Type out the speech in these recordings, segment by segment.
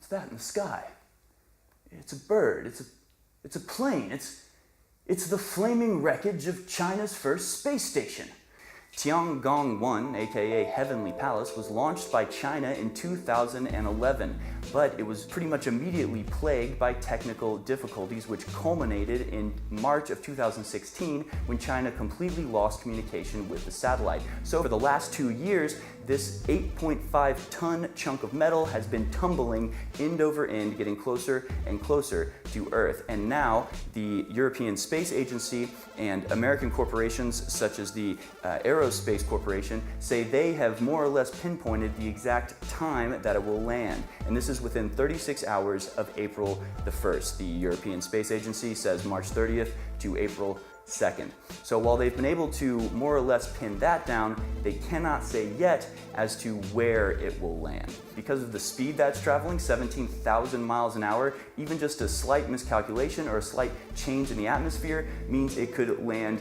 What's that in the sky? It's a bird. It's a plane. It's the flaming wreckage of China's first space station. Tiangong-1, aka Heavenly Palace, was launched by China in 2011, but it was pretty much immediately plagued by technical difficulties, which culminated in March of 2016 when China completely lost communication with the satellite. So for the last 2 years, this 8.5-ton chunk of metal has been tumbling end over end, getting closer and closer to Earth. And now the European Space Agency and American corporations such as the Aerospace Corporation say they have more or less pinpointed the exact time that it will land. And this is within 36 hours of April the 1st. The European Space Agency says March 30th to April 2nd. So while they've been able to more or less pin that down, they cannot say yet as to where it will land. Because of the speed that's traveling, 17,000 miles an hour, even just a slight miscalculation or a slight change in the atmosphere means it could land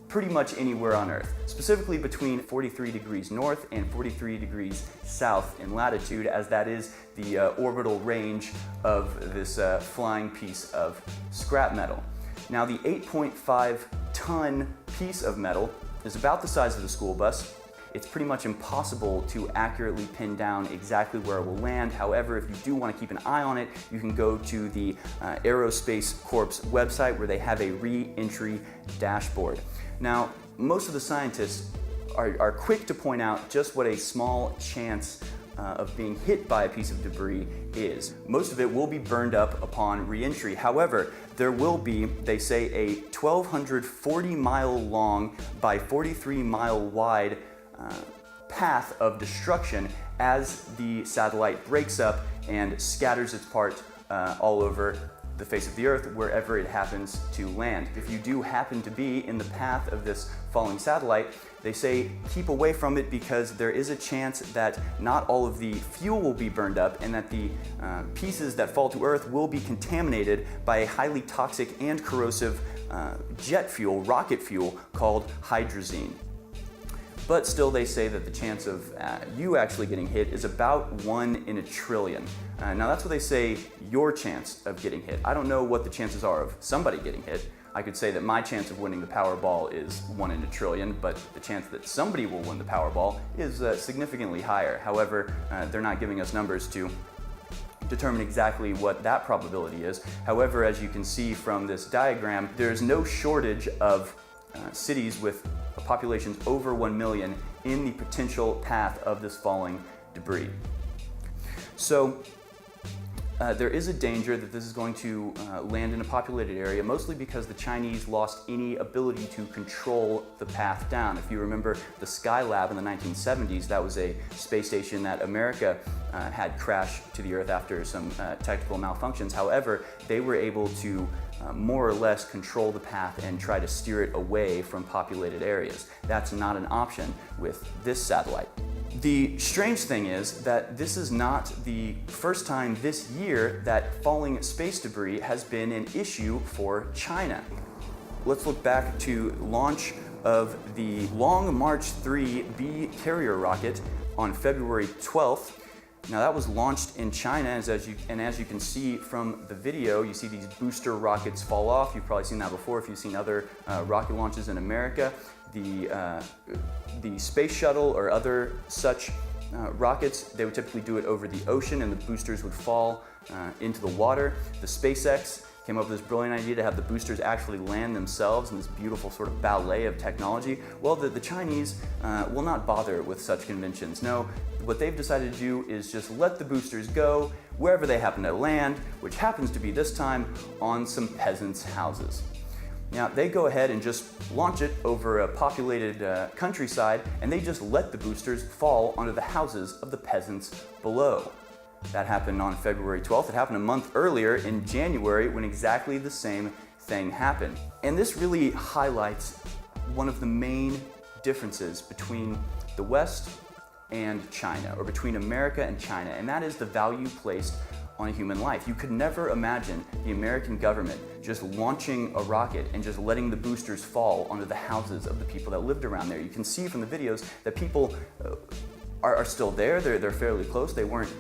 pretty much anywhere on Earth, specifically between 43 degrees north and 43 degrees south in latitude, as that is the orbital range of this flying piece of scrap metal. Now, the 8.5-ton piece of metal is about the size of the school bus. It's pretty much impossible to accurately pin down exactly where it will land. However, if you do want to keep an eye on it, you can go to the Aerospace Corp's website where they have a re-entry dashboard. Now, most of the scientists are quick to point out just what a small chance of being hit by a piece of debris is. Most of it will be burned up upon re-entry. However, there will be, they say, a 1,240-mile long by 43-mile wide path of destruction as the satellite breaks up and scatters its parts all over the face of the Earth wherever it happens to land. If you do happen to be in the path of this falling satellite, they say keep away from it because there is a chance that not all of the fuel will be burned up and that the pieces that fall to Earth will be contaminated by a highly toxic and corrosive jet fuel, rocket fuel, called hydrazine. But still, they say that the chance of you actually getting hit is about 1 in a trillion. Now that's what they say your chance of getting hit. I don't know what the chances are of somebody getting hit. I could say that my chance of winning the Powerball is 1 in a trillion, but the chance that somebody will win the Powerball is significantly higher. However, they're not giving us numbers to determine exactly what that probability is. However, as you can see from this diagram, there's no shortage of cities with populations over 1 million in the potential path of this falling debris. So there is a danger that this is going to land in a populated area, mostly because the Chinese lost any ability to control the path down. If you remember the Skylab in the 1970s, that was a space station that America had crashed to the Earth after some technical malfunctions. However, they were able to more or less control the path and try to steer it away from populated areas. That's not an option with this satellite. The strange thing is that this is not the first time this year that falling space debris has been an issue for China. Let's look back to launch of the Long March 3 B carrier rocket on February 12th. Now that was launched in China, as you can see from the video, you see these booster rockets fall off. You've probably seen that before if you've seen other rocket launches in America. The space shuttle or other such rockets, they would typically do it over the ocean and the boosters would fall into the water. The SpaceX came up with this brilliant idea to have the boosters actually land themselves in this beautiful sort of ballet of technology. Well, the Chinese will not bother with such conventions. No, what they've decided to do is just let the boosters go wherever they happen to land, which happens to be this time on some peasants' houses. Now, they go ahead and just launch it over a populated countryside, and they just let the boosters fall onto the houses of the peasants below. That happened on February 12th. It happened a month earlier in January when exactly the same thing happened. And this really highlights one of the main differences between the West and China, or between America and China, and that is the value placed on a human life. You could never imagine the American government just launching a rocket and just letting the boosters fall onto the houses of the people that lived around there. You can see from the videos that people are still there. They're fairly close. They weren't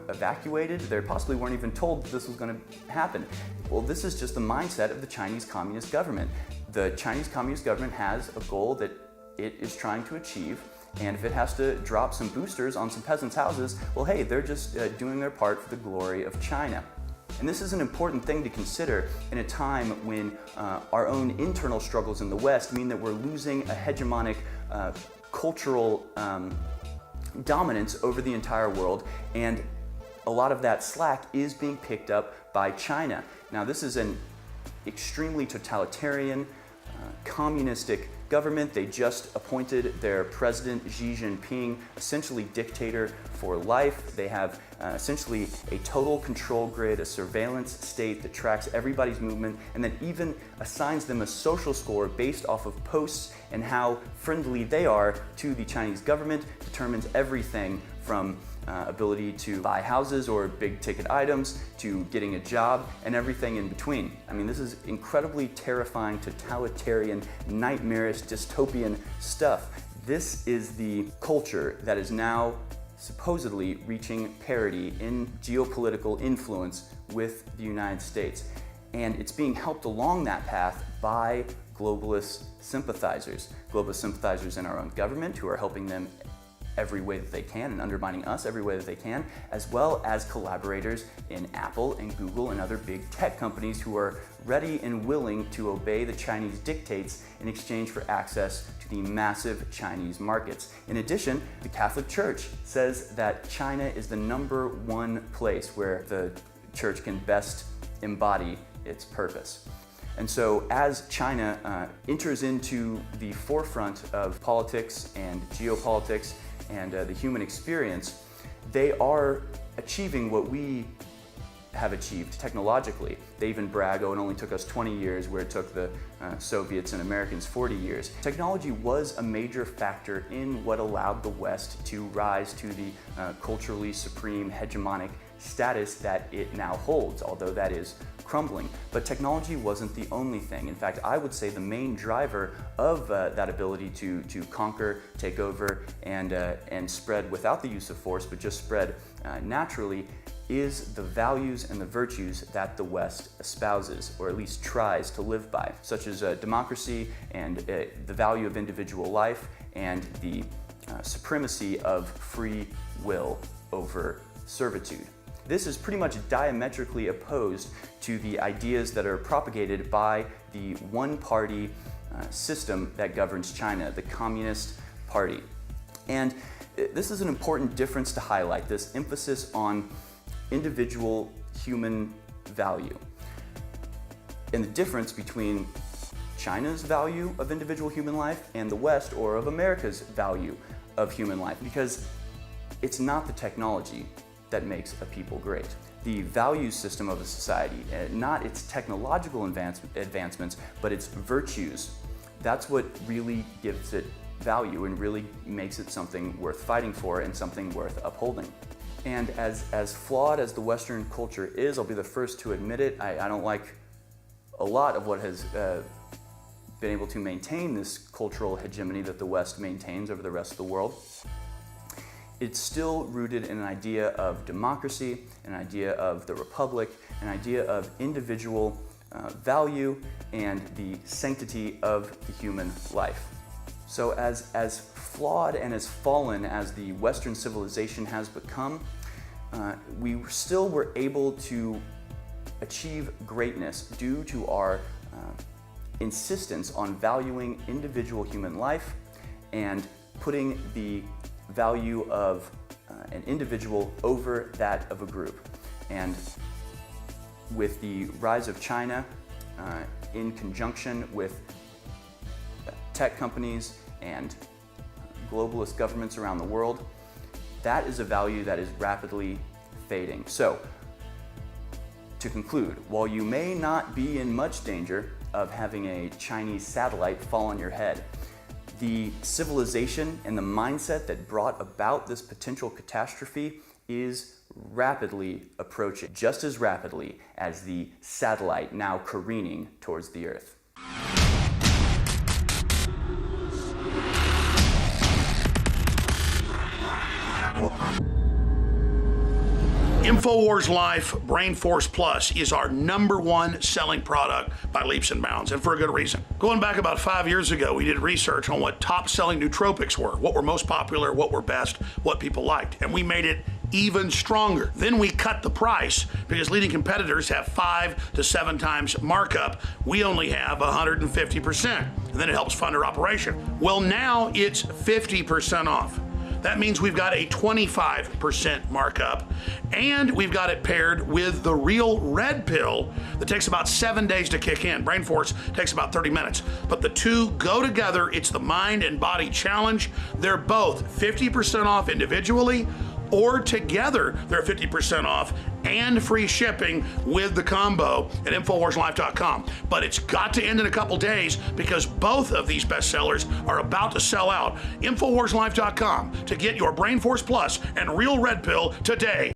evacuated. They possibly weren't even told this was going to happen. Well, this is just the mindset of the Chinese Communist government. The Chinese Communist government has a goal that it is trying to achieve, and if it has to drop some boosters on some peasants' houses, well, hey, they're just doing their part for the glory of China. And this is an important thing to consider in a time when our own internal struggles in the West mean that we're losing a hegemonic cultural dominance over the entire world, and a lot of that slack is being picked up by China. Now, this is an extremely totalitarian, communistic government. They just appointed their president, Xi Jinping, essentially dictator for life. They have essentially a total control grid, a surveillance state that tracks everybody's movement, and that even assigns them a social score based off of posts and how friendly they are to the Chinese government, determines everything from ability to buy houses or big ticket items to getting a job and everything in between. I mean, this is incredibly terrifying, totalitarian, nightmarish, dystopian stuff. This is the culture that is now supposedly reaching parity in geopolitical influence with the United States. And it's being helped along that path by globalist sympathizers in our own government who are helping them every way that they can and undermining us every way that they can, as well as collaborators in Apple and Google and other big tech companies who are ready and willing to obey the Chinese dictates in exchange for access to the massive Chinese markets. In addition, the Catholic Church says that China is the #1 place where the church can best embody its purpose. And so as China enters into the forefront of politics and geopolitics and the human experience, they are achieving what we have achieved technologically. They even brag, oh, it only took us 20 years where it took the Soviets and Americans 40 years. Technology was a major factor in what allowed the West to rise to the culturally supreme hegemonic status that it now holds, although that is crumbling. But technology wasn't the only thing. In fact, I would say the main driver of that ability to conquer, take over, and spread without the use of force, but just spread naturally, is the values and the virtues that the West espouses, or at least tries to live by, such as democracy and the value of individual life and the supremacy of free will over servitude. This is pretty much diametrically opposed to the ideas that are propagated by the one-party system that governs China, the Communist Party. And this is an important difference to highlight, this emphasis on individual human value. And the difference between China's value of individual human life and the West, or of America's value of human life, because it's not the technology that makes a people great. The value system of a society, not its technological advancements, but its virtues, that's what really gives it value and really makes it something worth fighting for and something worth upholding. And as flawed as the Western culture is, I'll be the first to admit it, I don't like a lot of what has been able to maintain this cultural hegemony that the West maintains over the rest of the world. It's still rooted in an idea of democracy, an idea of the republic, an idea of individual value and the sanctity of the human life. So as flawed and as fallen as the Western civilization has become, we still were able to achieve greatness due to our insistence on valuing individual human life and putting the value of an individual over that of a group. And with the rise of China, in conjunction with tech companies and globalist governments around the world, that is a value that is rapidly fading. So, to conclude, while you may not be in much danger of having a Chinese satellite fall on your head, the civilization and the mindset that brought about this potential catastrophe is rapidly approaching, just as rapidly as the satellite now careening towards the Earth. Infowars Life Brain Force Plus is our #1 selling product by leaps and bounds, and for a good reason. Going back about 5 years ago, we did research on what top selling nootropics were, what were most popular, what were best, what people liked, and we made it even stronger. Then we cut the price because leading competitors have 5 to 7 times markup. We only have 150%, and then it helps fund our operation. Well, now it's 50% off. That means we've got a 25% markup, and we've got it paired with the Real Red Pill that takes about 7 days to kick in. Brain Force takes about 30 minutes, but the two go together. It's the Mind and Body Challenge. They're both 50% off individually, or together they're 50% off and free shipping with the combo at InfoWarsLife.com. But it's got to end in a couple days because both of these bestsellers are about to sell out. InfoWarsLife.com to get your Brain Force Plus and Real Red Pill today.